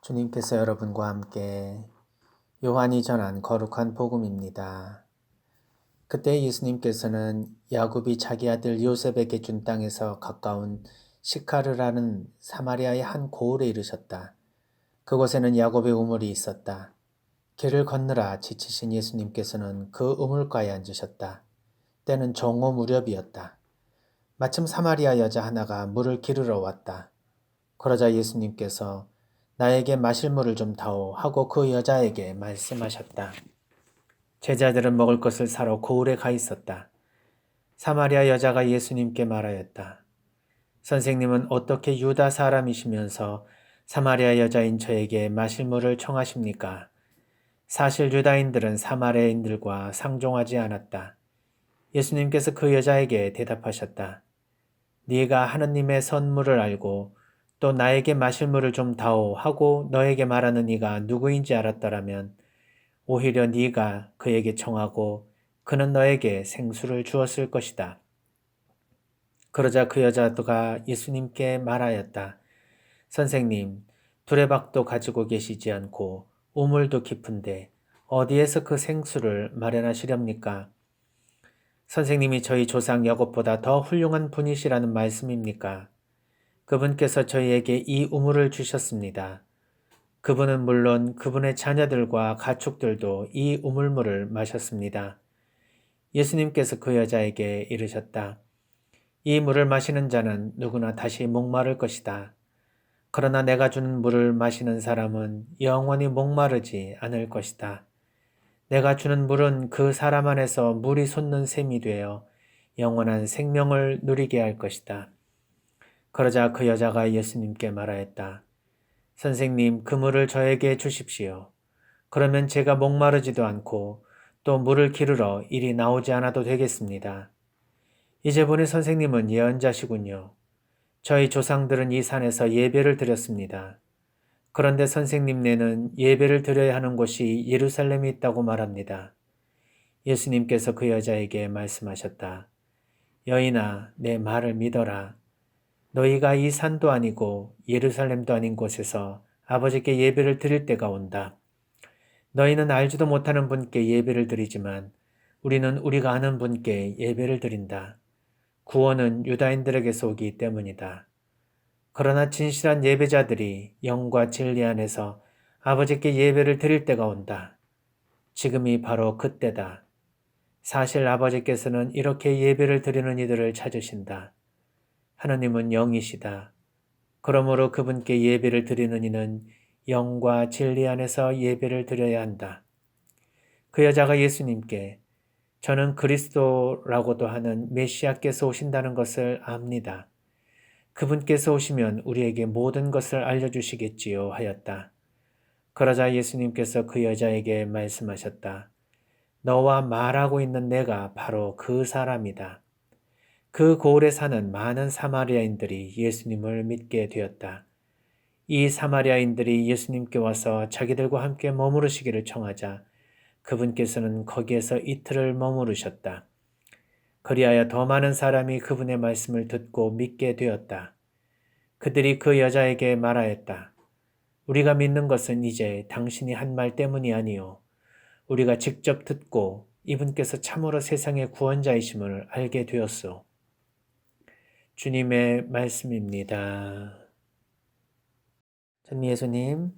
주님께서 여러분과 함께 요한이 전한 거룩한 복음입니다. 그때 예수님께서는 야곱이 자기 아들 요셉에게 준 땅에서 가까운 시카르라는 사마리아의 한 고을에 이르셨다. 그곳에는 야곱의 우물이 있었다. 길을 건너라 지치신 예수님께서는 그 우물가에 앉으셨다. 때는 정오 무렵이었다. 마침 사마리아 여자 하나가 물을 기르러 왔다. 그러자 예수님께서 나에게 마실 물을 좀 다오 하고 그 여자에게 말씀하셨다. 제자들은 먹을 것을 사러 고을에 가 있었다. 사마리아 여자가 예수님께 말하였다. 선생님은 어떻게 유다 사람이시면서 사마리아 여자인 저에게 마실 물을 청하십니까? 사실 유다인들은 사마리아인들과 상종하지 않았다. 예수님께서 그 여자에게 대답하셨다. 네가 하느님의 선물을 알고 또 나에게 마실 물을 좀 다오 하고 너에게 말하는 이가 누구인지 알았더라면 오히려 네가 그에게 청하고 그는 너에게 생수를 주었을 것이다. 그러자 그 여자가 예수님께 말하였다. 선생님, 두레박도 가지고 계시지 않고 우물도 깊은데 어디에서 그 생수를 마련하시렵니까? 선생님이 저희 조상 야곱보다 더 훌륭한 분이시라는 말씀입니까? 그분께서 저희에게 이 우물을 주셨습니다. 그분은 물론 그분의 자녀들과 가축들도 이 우물물을 마셨습니다. 예수님께서 그 여자에게 이르셨다. 이 물을 마시는 자는 누구나 다시 목마를 것이다. 그러나 내가 준 물을 마시는 사람은 영원히 목마르지 않을 것이다. 내가 주는 물은 그 사람 안에서 물이 솟는 샘이 되어 영원한 생명을 누리게 할 것이다. 그러자 그 여자가 예수님께 말하였다. 선생님, 그 물을 저에게 주십시오. 그러면 제가 목마르지도 않고 또 물을 기르러 이리 나오지 않아도 되겠습니다. 이제 보니 선생님은 예언자시군요. 저희 조상들은 이 산에서 예배를 드렸습니다. 그런데 선생님네는 예배를 드려야 하는 곳이 예루살렘에 있다고 말합니다. 예수님께서 그 여자에게 말씀하셨다. 여인아, 내 말을 믿어라. 너희가 이 산도 아니고 예루살렘도 아닌 곳에서 아버지께 예배를 드릴 때가 온다. 너희는 알지도 못하는 분께 예배를 드리지만 우리는 우리가 아는 분께 예배를 드린다. 구원은 유다인들에게서 오기 때문이다. 그러나 진실한 예배자들이 영과 진리 안에서 아버지께 예배를 드릴 때가 온다. 지금이 바로 그때다. 사실 아버지께서는 이렇게 예배를 드리는 이들을 찾으신다. 하나님은 영이시다. 그러므로 그분께 예배를 드리는 이는 영과 진리 안에서 예배를 드려야 한다. 그 여자가 예수님께 저는 그리스도라고도 하는 메시아께서 오신다는 것을 압니다. 그분께서 오시면 우리에게 모든 것을 알려주시겠지요 하였다. 그러자 예수님께서 그 여자에게 말씀하셨다. 너와 말하고 있는 내가 바로 그 사람이다. 그 고을에 사는 많은 사마리아인들이 예수님을 믿게 되었다. 이 사마리아인들이 예수님께 와서 자기들과 함께 머무르시기를 청하자 그분께서는 거기에서 이틀을 머무르셨다. 그리하여 더 많은 사람이 그분의 말씀을 듣고 믿게 되었다. 그들이 그 여자에게 말하였다. 우리가 믿는 것은 이제 당신이 한 말 때문이 아니요. 우리가 직접 듣고 이분께서 참으로 세상의 구원자이심을 알게 되었소. 주님의 말씀입니다. 전 예수님,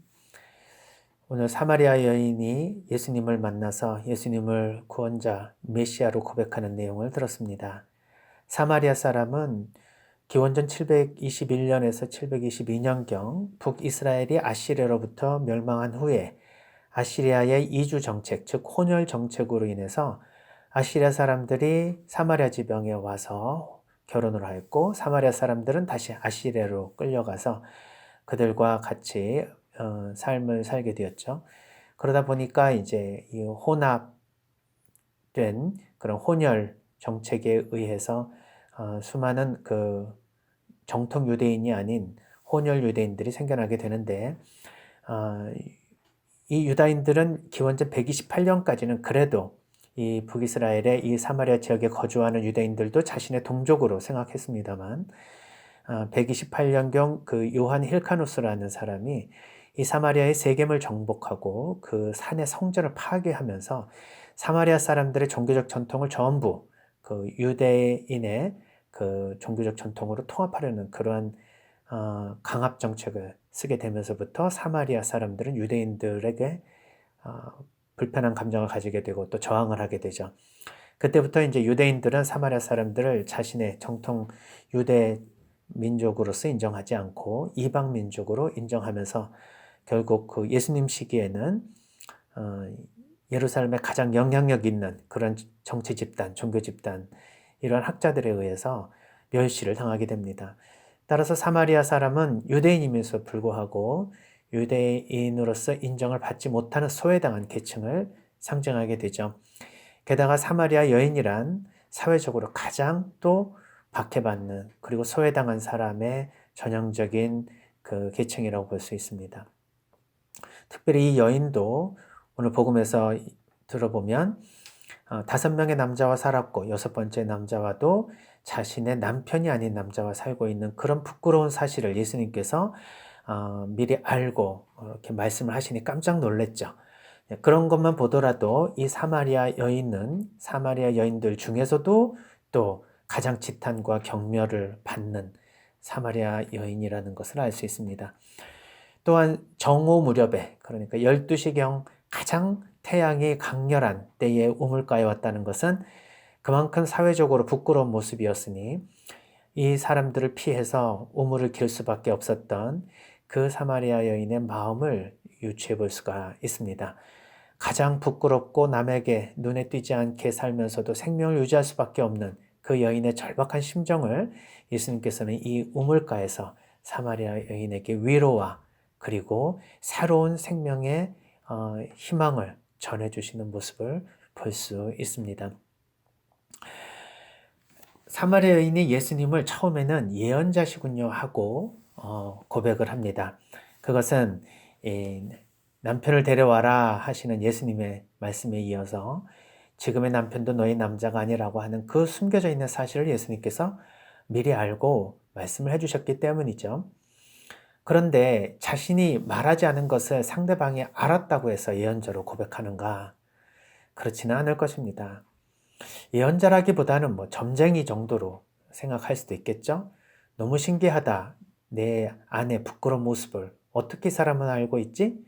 오늘 사마리아 여인이 예수님을 만나서 예수님을 구원자, 메시아로 고백하는 내용을 들었습니다. 사마리아 사람은 기원전 721년에서 722년경 북이스라엘이 아시리아로부터 멸망한 후에 아시리아의 이주 정책, 즉 혼혈 정책으로 인해서 아시리아 사람들이 사마리아 지방에 와서 결혼을 하였고 사마리아 사람들은 다시 아시리아로 끌려가서 그들과 같이 삶을 살게 되었죠. 그러다 보니까 이제 이 혼합된 그런 혼혈 정책에 의해서 수많은 그 정통 유대인이 아닌 혼혈 유대인들이 생겨나게 되는데 이 유다인들은 기원전 128년까지는 그래도 이 북이스라엘의 이 사마리아 지역에 거주하는 유대인들도 자신의 동족으로 생각했습니다만 128년경 그 요한 힐카누스라는 사람이 이 사마리아의 세겜을 정복하고 그 산의 성전을 파괴하면서 사마리아 사람들의 종교적 전통을 전부 그 유대인의 그 종교적 전통으로 통합하려는 그러한 강압 정책을 쓰게 되면서부터 사마리아 사람들은 유대인들에게 불편한 감정을 가지게 되고 또 저항을 하게 되죠. 그때부터 이제 유대인들은 사마리아 사람들을 자신의 정통 유대 민족으로서 인정하지 않고 이방 민족으로 인정하면서 결국 그 예수님 시기에는 예루살렘에 가장 영향력 있는 그런 정치 집단, 종교 집단 이런 학자들에 의해서 멸시를 당하게 됩니다. 따라서 사마리아 사람은 유대인임에도 불구하고 유대인으로서 인정을 받지 못하는 소외당한 계층을 상징하게 되죠. 게다가 사마리아 여인이란 사회적으로 가장 또 박해받는 그리고 소외당한 사람의 전형적인 그 계층이라고 볼 수 있습니다. 특별히 이 여인도 오늘 복음에서 들어보면 5명의 남자와 살았고 6번째 남자와도 자신의 남편이 아닌 남자와 살고 있는 그런 부끄러운 사실을 예수님께서 미리 알고 이렇게 말씀을 하시니 깜짝 놀랐죠. 그런 것만 보더라도 이 사마리아 여인은 사마리아 여인들 중에서도 또 가장 지탄과 경멸을 받는 사마리아 여인이라는 것을 알 수 있습니다. 또한 정오 무렵에 그러니까 12시경 가장 태양이 강렬한 때에 우물가에 왔다는 것은 그만큼 사회적으로 부끄러운 모습이었으니 이 사람들을 피해서 우물을 길 수밖에 없었던 그 사마리아 여인의 마음을 유추해 볼 수가 있습니다. 가장 부끄럽고 남에게 눈에 띄지 않게 살면서도 생명을 유지할 수밖에 없는 그 여인의 절박한 심정을 예수님께서는 이 우물가에서 사마리아 여인에게 위로와 그리고 새로운 생명의 희망을 전해주시는 모습을 볼 수 있습니다. 사마리아 여인이 예수님을 처음에는 예언자시군요 하고 고백을 합니다. 그것은 남편을 데려와라 하시는 예수님의 말씀에 이어서 지금의 남편도 너의 남자가 아니라고 하는 그 숨겨져 있는 사실을 예수님께서 미리 알고 말씀을 해주셨기 때문이죠. 그런데 자신이 말하지 않은 것을 상대방이 알았다고 해서 예언자로 고백하는가? 그렇지는 않을 것입니다. 예언자라기보다는 점쟁이 정도로 생각할 수도 있겠죠? 너무 신기하다. 내 안의 부끄러운 모습을 어떻게 사람은 알고 있지?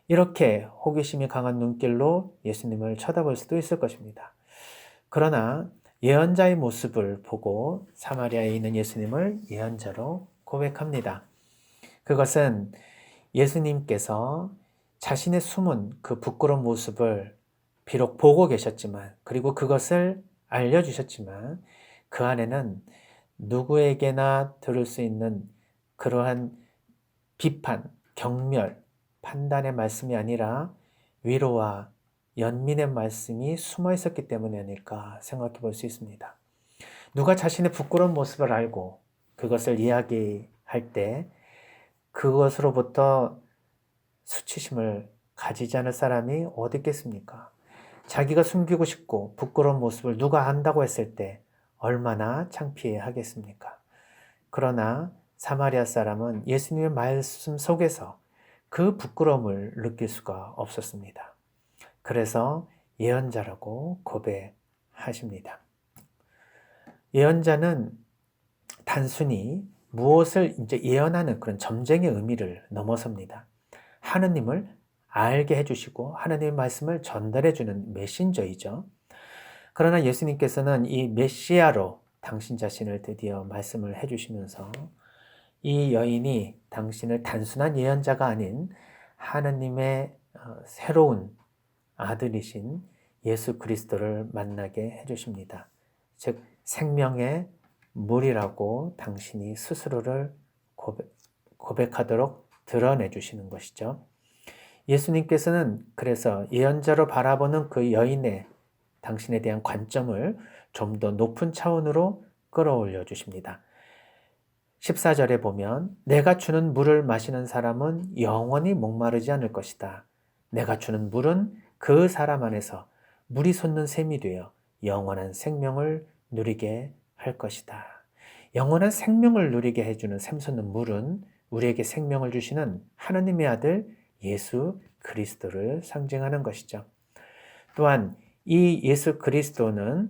이렇게 호기심이 강한 눈길로 예수님을 쳐다볼 수도 있을 것입니다. 그러나 예언자의 모습을 보고 사마리아에 있는 예수님을 예언자로 고백합니다. 그것은 예수님께서 자신의 숨은 그 부끄러운 모습을 비록 보고 계셨지만 그리고 그것을 알려주셨지만 그 안에는 누구에게나 들을 수 있는 그러한 비판, 경멸, 판단의 말씀이 아니라 위로와 연민의 말씀이 숨어 있었기 때문이 아닐까 생각해 볼 수 있습니다. 누가 자신의 부끄러운 모습을 알고 그것을 이야기할 때 그것으로부터 수치심을 가지지 않을 사람이 어디 있겠습니까? 자기가 숨기고 싶고 부끄러운 모습을 누가 안다고 했을 때 얼마나 창피해 하겠습니까? 그러나 사마리아 사람은 예수님의 말씀 속에서 그 부끄러움을 느낄 수가 없었습니다. 그래서 예언자라고 고백하십니다. 예언자는 단순히 무엇을 이제 예언하는 그런 점쟁의 의미를 넘어섭니다. 하느님을 알게 해주시고 하느님의 말씀을 전달해주는 메신저이죠. 그러나 예수님께서는 이 메시아로 당신 자신을 드디어 말씀을 해주시면서 이 여인이 당신을 단순한 예언자가 아닌 하느님의 새로운 아들이신 예수 그리스도를 만나게 해주십니다. 즉 생명의 물이라고 당신이 스스로를 고백하도록 드러내 주시는 것이죠. 예수님께서는 그래서 예언자로 바라보는 그 여인의 당신에 대한 관점을 좀 더 높은 차원으로 끌어올려 주십니다. 14절에 보면 내가 주는 물을 마시는 사람은 영원히 목마르지 않을 것이다. 내가 주는 물은 그 사람 안에서 물이 솟는 샘이 되어 영원한 생명을 누리게 할 것이다. 영원한 생명을 누리게 해주는 샘솟는 물은 우리에게 생명을 주시는 하나님의 아들 예수 그리스도를 상징하는 것이죠. 또한 이 예수 그리스도는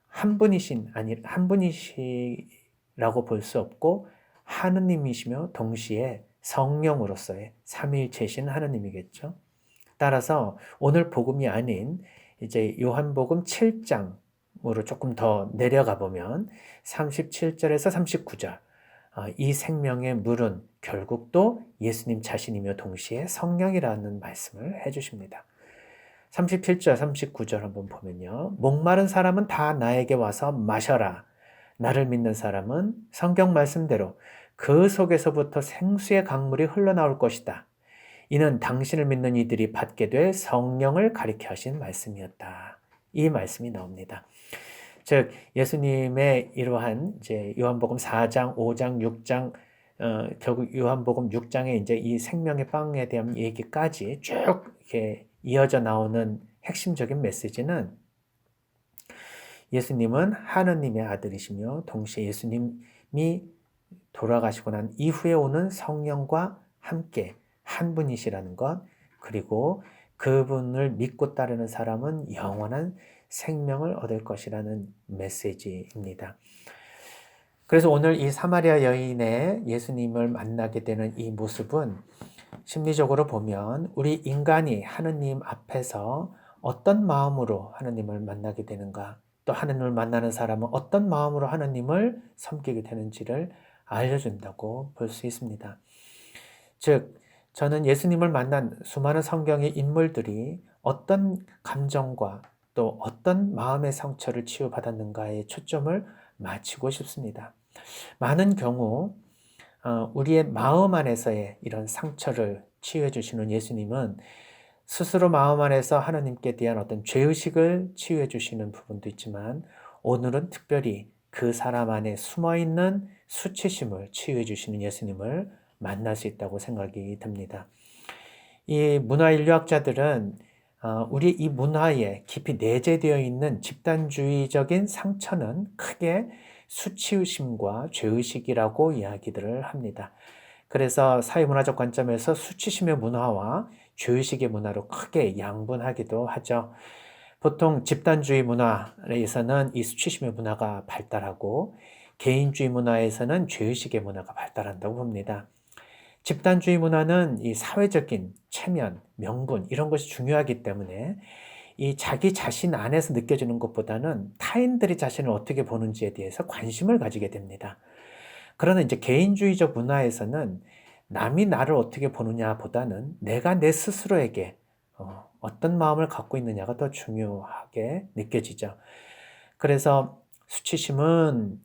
한 분이시라고 볼 수 없고 하느님이시며 동시에 성령으로서의 삼위일체이신 하느님이겠죠. 따라서 오늘 복음이 아닌 이제 요한복음 7장으로 조금 더 내려가 보면 37절에서 39절 이 생명의 물은 결국 또 예수님 자신이며 동시에 성령이라는 말씀을 해주십니다. 37절, 39절 한번 보면요. 목마른 사람은 다 나에게 와서 마셔라. 나를 믿는 사람은 성경 말씀대로 그 속에서부터 생수의 강물이 흘러나올 것이다. 이는 당신을 믿는 이들이 받게 될 성령을 가리켜 하신 말씀이었다. 이 말씀이 나옵니다. 즉 예수님의 이러한 이제 요한복음 4장, 5장, 6장 결국 요한복음 6장에 이제 이 생명의 빵에 대한 얘기까지 쭉 이렇게 이어져 나오는 핵심적인 메시지는 예수님은 하느님의 아들이시며 동시에 예수님이 돌아가시고 난 이후에 오는 성령과 함께 한 분이시라는 것, 그리고 그분을 믿고 따르는 사람은 영원한 생명을 얻을 것이라는 메시지입니다. 그래서 오늘 이 사마리아 여인의 예수님을 만나게 되는 이 모습은 심리적으로 보면 우리 인간이 하느님 앞에서 어떤 마음으로 하느님을 만나게 되는가, 또 하느님을 만나는 사람은 어떤 마음으로 하느님을 섬기게 되는지를 알려준다고 볼 수 있습니다. 즉, 저는 예수님을 만난 수많은 성경의 인물들이 어떤 감정과 또 어떤 마음의 상처를 치유받았는가에 초점을 맞추고 싶습니다. 많은 경우 우리의 마음 안에서의 이런 상처를 치유해 주시는 예수님은 스스로 마음 안에서 하나님께 대한 어떤 죄의식을 치유해 주시는 부분도 있지만 오늘은 특별히 그 사람 안에 숨어있는 수치심을 치유해 주시는 예수님을 만날 수 있다고 생각이 듭니다. 이 문화인류학자들은 우리 이 문화에 깊이 내재되어 있는 집단주의적인 상처는 크게 수치심과 죄의식이라고 이야기들을 합니다. 그래서 사회문화적 관점에서 수치심의 문화와 죄의식의 문화로 크게 양분하기도 하죠. 보통 집단주의 문화에서는 이 수치심의 문화가 발달하고 개인주의 문화에서는 죄의식의 문화가 발달한다고 봅니다. 집단주의 문화는 이 사회적인 체면, 명분 이런 것이 중요하기 때문에 이 자기 자신 안에서 느껴지는 것보다는 타인들이 자신을 어떻게 보는지에 대해서 관심을 가지게 됩니다. 그러나 이제 개인주의적 문화에서는 남이 나를 어떻게 보느냐보다는 내가 내 스스로에게 어떤 마음을 갖고 있느냐가 더 중요하게 느껴지죠. 그래서 수치심은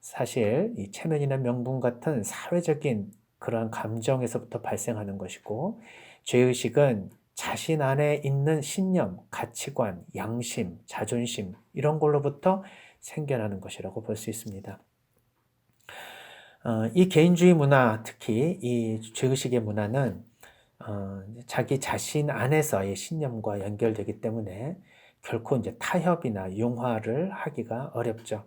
사실 이 체면이나 명분 같은 사회적인 그러한 감정에서부터 발생하는 것이고, 죄의식은 자신 안에 있는 신념, 가치관, 양심, 자존심 이런 걸로부터 생겨나는 것이라고 볼 수 있습니다. 이 개인주의 문화, 특히 이 죄의식의 문화는 자기 자신 안에서의 신념과 연결되기 때문에 결코 이제 타협이나 융화를 하기가 어렵죠.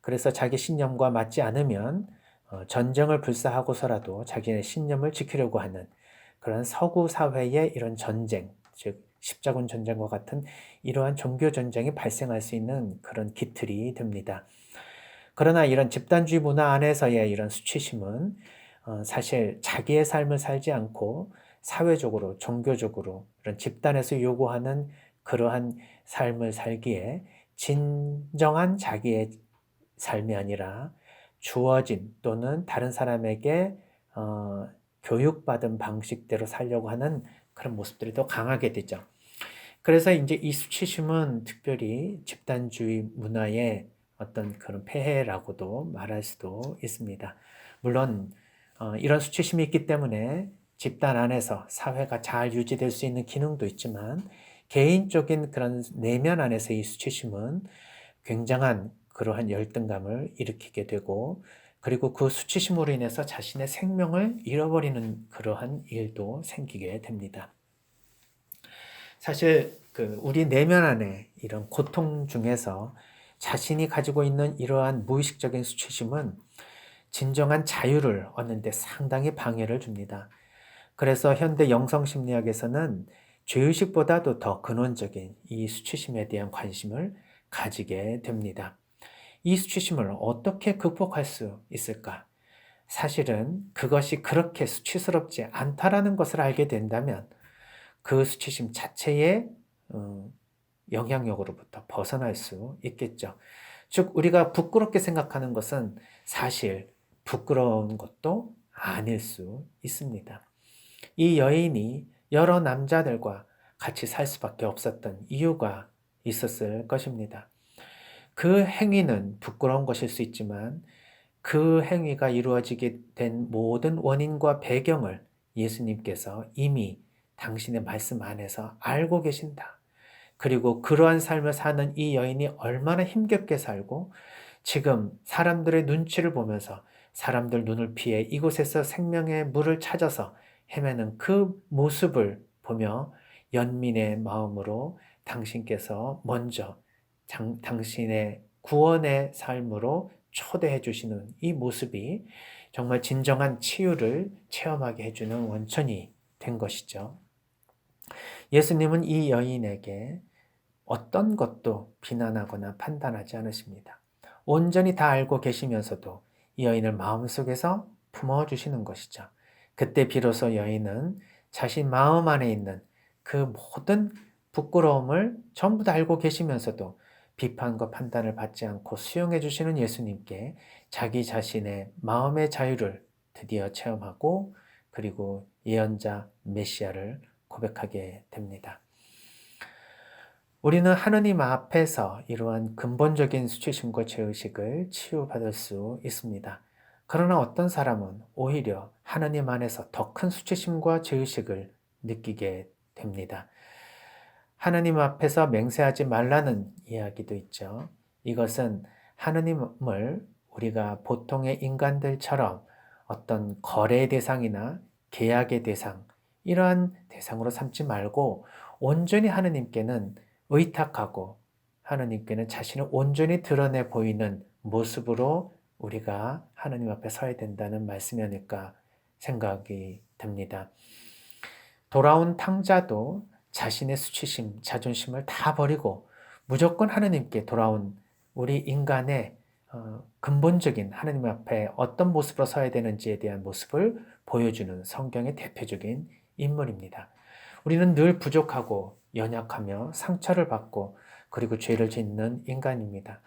그래서 자기 신념과 맞지 않으면 전쟁을 불사하고서라도 자기의 신념을 지키려고 하는 그런 서구 사회의 이런 전쟁, 즉 십자군 전쟁과 같은 이러한 종교 전쟁이 발생할 수 있는 그런 기틀이 됩니다. 그러나 이런 집단주의 문화 안에서의 이런 수치심은 사실 자기의 삶을 살지 않고 사회적으로, 종교적으로 이런 집단에서 요구하는 그러한 삶을 살기에 진정한 자기의 삶이 아니라 주어진 또는 다른 사람에게 교육받은 방식대로 살려고 하는 그런 모습들이 더 강하게 되죠. 그래서 이제 이 수치심은 특별히 집단주의 문화의 어떤 그런 폐해라고도 말할 수도 있습니다. 물론 이런 수치심이 있기 때문에 집단 안에서 사회가 잘 유지될 수 있는 기능도 있지만 개인적인 그런 내면 안에서 이 수치심은 굉장한 그러한 열등감을 일으키게 되고, 그리고 그 수치심으로 인해서 자신의 생명을 잃어버리는 그러한 일도 생기게 됩니다. 사실 우리 내면 안에 이런 고통 중에서 자신이 가지고 있는 이러한 무의식적인 수치심은 진정한 자유를 얻는 데 상당히 방해를 줍니다. 그래서 현대 영성심리학에서는 죄의식보다도 더 근원적인 이 수치심에 대한 관심을 가지게 됩니다. 이 수치심을 어떻게 극복할 수 있을까? 사실은 그것이 그렇게 수치스럽지 않다라는 것을 알게 된다면 그 수치심 자체의 영향력으로부터 벗어날 수 있겠죠. 즉, 우리가 부끄럽게 생각하는 것은 사실 부끄러운 것도 아닐 수 있습니다. 이 여인이 여러 남자들과 같이 살 수밖에 없었던 이유가 있었을 것입니다. 그 행위는 부끄러운 것일 수 있지만 그 행위가 이루어지게 된 모든 원인과 배경을 예수님께서 이미 당신의 말씀 안에서 알고 계신다. 그리고 그러한 삶을 사는 이 여인이 얼마나 힘겹게 살고 지금 사람들의 눈치를 보면서 사람들 눈을 피해 이곳에서 생명의 물을 찾아서 헤매는 그 모습을 보며 연민의 마음으로 당신께서 먼저 당신의 구원의 삶으로 초대해 주시는 이 모습이 정말 진정한 치유를 체험하게 해주는 원천이 된 것이죠. 예수님은 이 여인에게 어떤 것도 비난하거나 판단하지 않으십니다. 온전히 다 알고 계시면서도 이 여인을 마음속에서 품어주시는 것이죠. 그때 비로소 여인은 자신 마음 안에 있는 그 모든 부끄러움을 전부 다 알고 계시면서도 비판과 판단을 받지 않고 수용해 주시는 예수님께 자기 자신의 마음의 자유를 드디어 체험하고 그리고 예언자 메시아를 고백하게 됩니다. 우리는 하느님 앞에서 이러한 근본적인 수치심과 죄의식을 치유받을 수 있습니다. 그러나 어떤 사람은 오히려 하느님 안에서 더 큰 수치심과 죄의식을 느끼게 됩니다. 하느님 앞에서 맹세하지 말라는 이야기도 있죠. 이것은 하느님을 우리가 보통의 인간들처럼 어떤 거래의 대상이나 계약의 대상, 이러한 대상으로 삼지 말고 온전히 하느님께는 의탁하고 하느님께는 자신을 온전히 드러내 보이는 모습으로 우리가 하느님 앞에 서야 된다는 말씀이 아닐까 생각이 듭니다. 돌아온 탕자도 자신의 수치심, 자존심을 다 버리고 무조건 하느님께 돌아온 우리 인간의 근본적인 하느님 앞에 어떤 모습으로 서야 되는지에 대한 모습을 보여주는 성경의 대표적인 인물입니다. 우리는 늘 부족하고 연약하며 상처를 받고 그리고 죄를 짓는 인간입니다.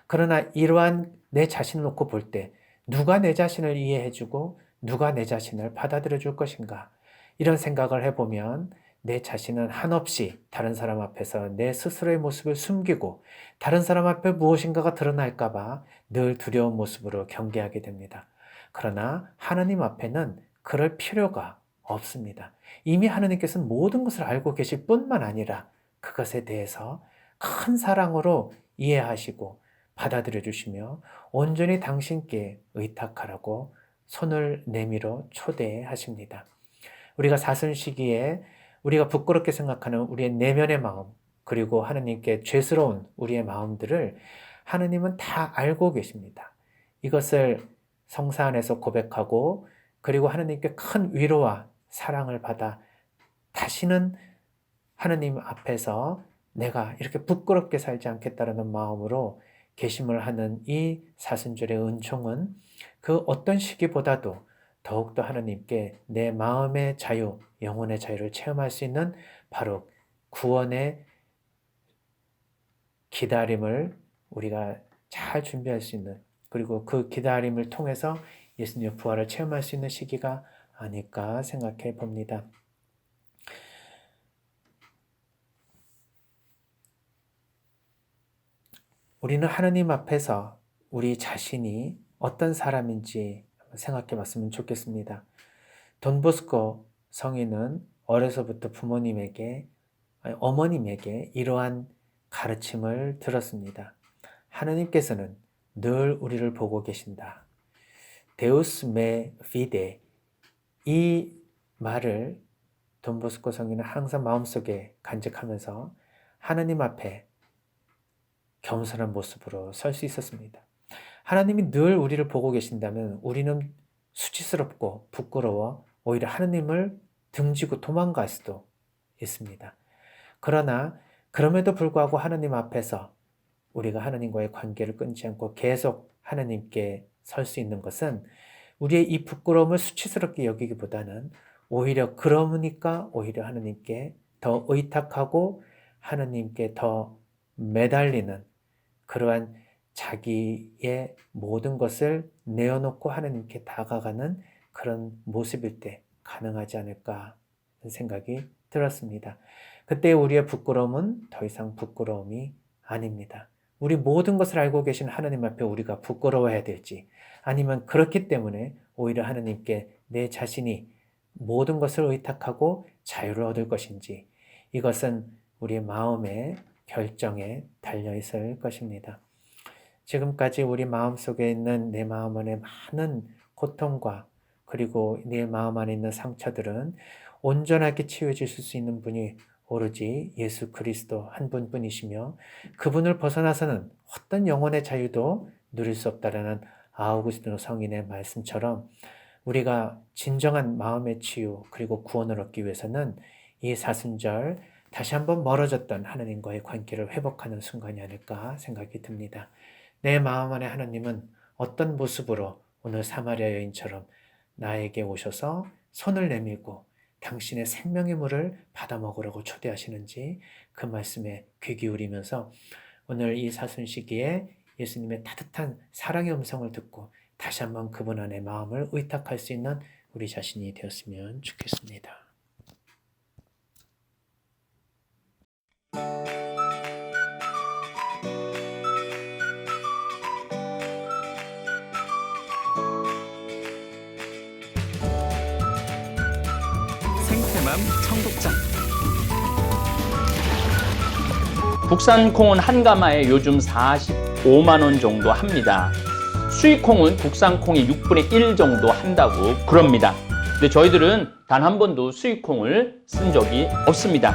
그러나 이러한 내 자신을 놓고 볼 때 누가 내 자신을 이해해주고 누가 내 자신을 받아들여 줄 것인가? 이런 생각을 해보면 내 자신은 한없이 다른 사람 앞에서 내 스스로의 모습을 숨기고 다른 사람 앞에 무엇인가가 드러날까봐 늘 두려운 모습으로 경계하게 됩니다. 그러나 하나님 앞에는 그럴 필요가 없습니다. 이미 하나님께서는 모든 것을 알고 계실 뿐만 아니라 그것에 대해서 큰 사랑으로 이해하시고 받아들여 주시며 온전히 당신께 의탁하라고 손을 내밀어 초대하십니다. 우리가 사순 시기에 우리가 부끄럽게 생각하는 우리의 내면의 마음, 그리고 하느님께 죄스러운 우리의 마음들을 하느님은 다 알고 계십니다. 이것을 성사 안에서 고백하고 그리고 하느님께 큰 위로와 사랑을 받아 다시는 하느님 앞에서 내가 이렇게 부끄럽게 살지 않겠다라는 마음으로 계심을 하는 이 사순절의 은총은 그 어떤 시기보다도 더욱더 하나님께 내 마음의 자유, 영혼의 자유를 체험할 수 있는 바로 구원의 기다림을 우리가 잘 준비할 수 있는, 그리고 그 기다림을 통해서 예수님의 부활을 체험할 수 있는 시기가 아닐까 생각해 봅니다. 우리는 하나님 앞에서 우리 자신이 어떤 사람인지 생각해 봤으면 좋겠습니다. 돈보스코 성인은 어려서부터 부모님에게, 어머님에게 이러한 가르침을 들었습니다. 하나님께서는 늘 우리를 보고 계신다. 데우스 메 피데, 이 말을 돈보스코 성인은 항상 마음속에 간직하면서 하나님 앞에 겸손한 모습으로 설 수 있었습니다. 하나님이 늘 우리를 보고 계신다면 우리는 수치스럽고 부끄러워 오히려 하나님을 등지고 도망갈 수도 있습니다. 그러나 그럼에도 불구하고 하나님 앞에서 우리가 하나님과의 관계를 끊지 않고 계속 하나님께 설 수 있는 것은 우리의 이 부끄러움을 수치스럽게 여기기보다는 오히려 그러니까 오히려 하나님께 더 의탁하고 하나님께 더 매달리는 그러한 자기의 모든 것을 내어놓고 하나님께 다가가는 그런 모습일 때 가능하지 않을까 하는 생각이 들었습니다. 그때 우리의 부끄러움은 더 이상 부끄러움이 아닙니다. 우리 모든 것을 알고 계신 하나님 앞에 우리가 부끄러워해야 될지 아니면 그렇기 때문에 오히려 하나님께 내 자신이 모든 것을 의탁하고 자유를 얻을 것인지 이것은 우리의 마음의 결정에 달려 있을 것입니다. 지금까지 우리 마음속에 있는 내 마음 안에 많은 고통과 그리고 내 마음 안에 있는 상처들은 온전하게 치유해질 수 있는 분이 오로지 예수 그리스도 한 분뿐이시며 그분을 벗어나서는 어떤 영혼의 자유도 누릴 수 없다라는 아우구스티노 성인의 말씀처럼 우리가 진정한 마음의 치유 그리고 구원을 얻기 위해서는 이 사순절 다시 한번 멀어졌던 하나님과의 관계를 회복하는 순간이 아닐까 생각이 듭니다. 내 마음 안에 하나님은 어떤 모습으로 오늘 사마리아 여인처럼 나에게 오셔서 손을 내밀고 당신의 생명의 물을 받아 먹으라고 초대하시는지 그 말씀에 귀 기울이면서 오늘 이 사순 시기에 예수님의 따뜻한 사랑의 음성을 듣고 다시 한번 그분 안에 마음을 의탁할 수 있는 우리 자신이 되었으면 좋겠습니다. 생태맘 청국장. 국산 콩은 한 가마에 요즘 45만 원 정도 합니다. 수입 콩은 국산 콩이 6분의 1 정도 한다고 그럽니다. 근데 저희들은 단 한 번도 수입 콩을 쓴 적이 없습니다.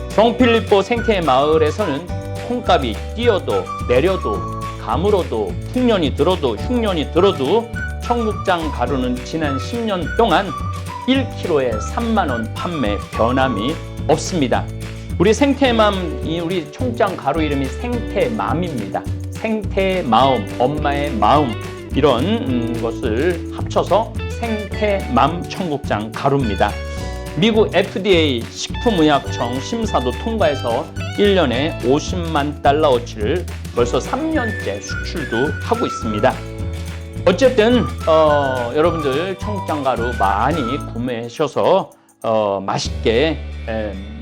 성필리포 생태 마을에서는 콩값이 뛰어도 내려도 가물어도 풍년이 들어도 흉년이 들어도 청국장 가루는 지난 10년 동안 1kg에 3만 원 판매 변함이 없습니다. 우리 생태맘, 우리 청국장 가루 이름이 생태맘입니다. 생태마음, 엄마의 마음 이런 것을 합쳐서 생태맘 청국장 가루입니다. 미국 FDA 식품의약청 심사도 통과해서 1년에 50만 달러어치를 벌써 3년째 수출도 하고 있습니다. 어쨌든 여러분들 청국장 가루 많이 구매하셔서 맛있게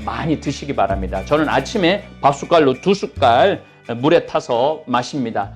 많이 드시기 바랍니다. 저는 아침에 밥숟갈로 2숟갈 물에 타서 마십니다.